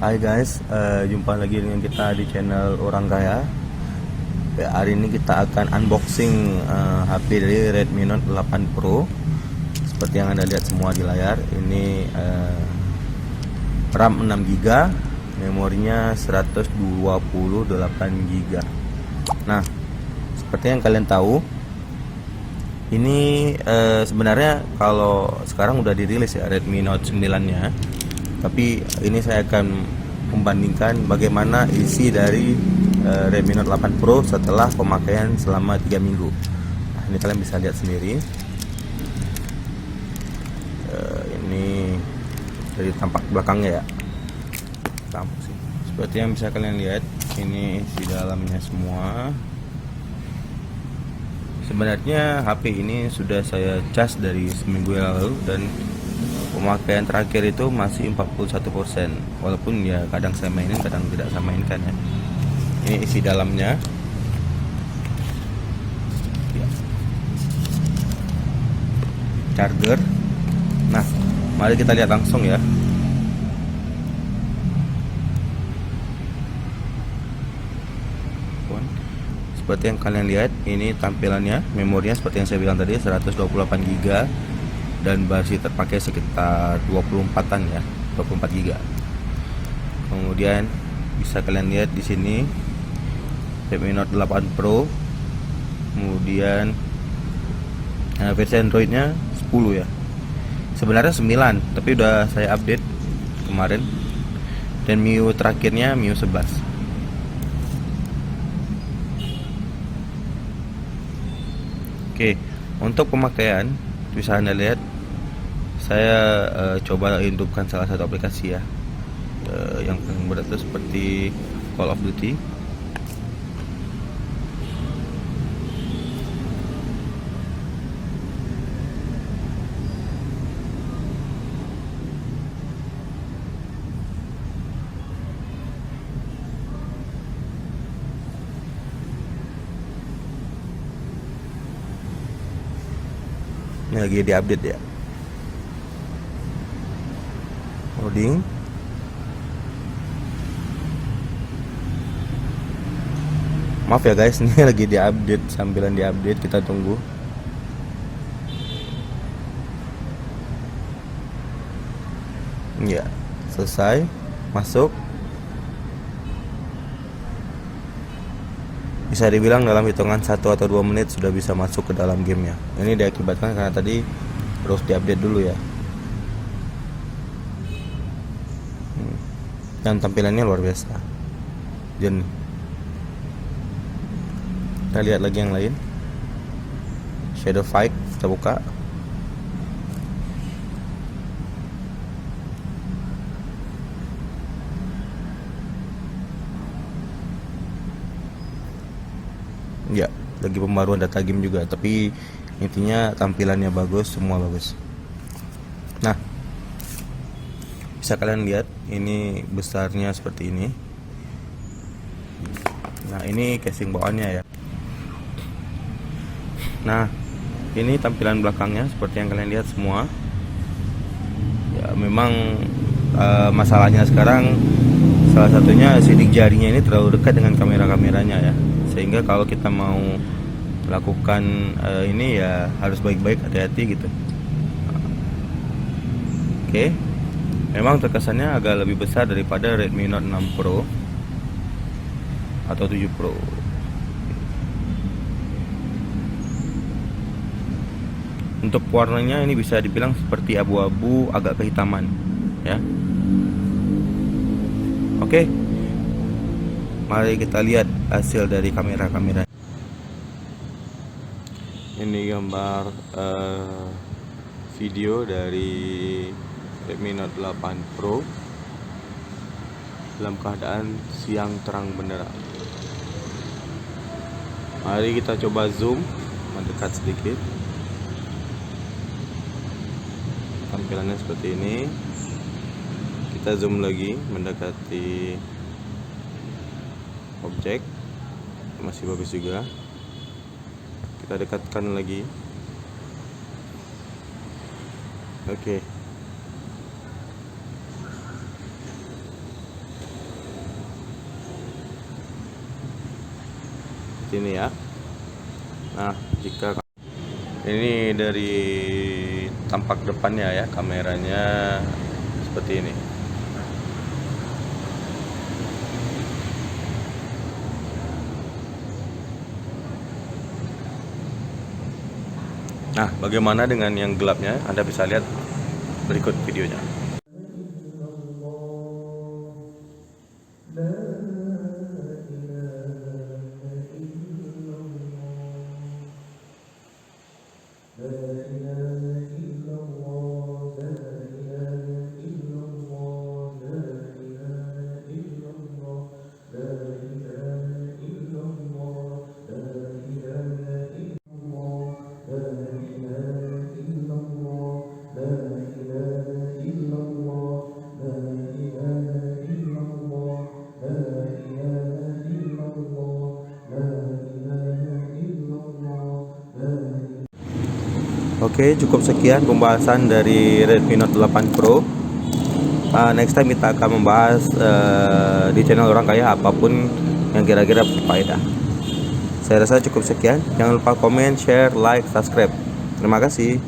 Hai guys, jumpa lagi dengan kita di channel Orang Kaya. Hari ini kita akan unboxing HP dari Redmi Note 8 Pro. Seperti yang Anda lihat semua di layar, ini RAM 6GB, memorinya 128GB. Nah, seperti yang kalian tahu, ini sebenarnya kalau sekarang udah dirilis ya Redmi Note 9-nya. Tapi ini saya akan membandingkan bagaimana isi dari Redmi Note 8 Pro setelah pemakaian selama 3 minggu. Nah, ini kalian bisa lihat sendiri. Ini dari tampak belakangnya ya. Seperti yang bisa kalian lihat, ini isi dalamnya semua. Sebenarnya HP ini sudah saya cas dari seminggu yang lalu dan pemakaian terakhir itu masih 41%. Walaupun ya kadang saya mainin, kadang tidak saya mainkan ya. Ini isi dalamnya ya. Charger. Nah, mari kita lihat langsung ya. Seperti yang kalian lihat, ini tampilannya. Memorinya seperti yang saya bilang tadi 128GB dan baterai terpakai sekitar 24-an ya, 24GB. Kemudian bisa kalian lihat di sini Redmi Note 8 Pro. Kemudian versi Androidnya 10 ya. Sebenarnya 9, tapi udah saya update kemarin. Dan MIUI terakhirnya MIUI 11. Oke, untuk pemakaian bisa Anda lihat, saya coba hidupkan salah satu aplikasi ya, yang paling berat itu seperti Call of Duty. Ini lagi diupdate ya. Loading. Maaf ya guys, ini lagi diupdate, sambilan diupdate, kita tunggu. Ya, selesai. Masuk. Bisa dibilang dalam hitungan 1 atau 2 menit sudah bisa masuk ke dalam gamenya. Ini diakibatkan karena tadi harus diupdate dulu ya. Dan tampilannya luar biasa. Dan kita lihat lagi yang lain. Shadow Fight, kita buka. Ya, lagi pembaruan data game juga, tapi intinya tampilannya bagus, semua bagus. Nah, bisa kalian lihat ini besarnya seperti ini. Nah, ini casing bawaannya ya. Nah, ini tampilan belakangnya seperti yang kalian lihat semua. Ya, memang masalahnya sekarang salah satunya sidik jarinya ini terlalu dekat dengan kamera-kameranya ya. Sehingga kalau kita mau melakukan ini ya harus baik-baik, hati-hati gitu. Oke. Memang terkesannya agak lebih besar daripada Redmi Note 6 Pro atau 7 Pro. Untuk warnanya ini bisa dibilang seperti abu-abu, agak kehitaman ya. Oke. Mari kita lihat hasil dari kamera-kamera. Ini gambar video dari Redmi Note 8 Pro dalam keadaan siang terang benderang. Mari kita coba zoom mendekat sedikit. Tampilannya seperti ini. Kita zoom lagi mendekati objek, masih bagus juga. Kita dekatkan lagi. Oke. seperti ini ya. Nah, jika ini dari tampak depannya ya, kameranya seperti ini. Nah, bagaimana dengan yang gelapnya? Anda bisa lihat berikut videonya. Oke, cukup sekian pembahasan dari Redmi Note 8 Pro. Next time kita akan membahas di channel orang kaya apapun yang kira-kira berfaedah. Saya rasa cukup sekian. Jangan lupa komen, share, like, subscribe. Terima kasih.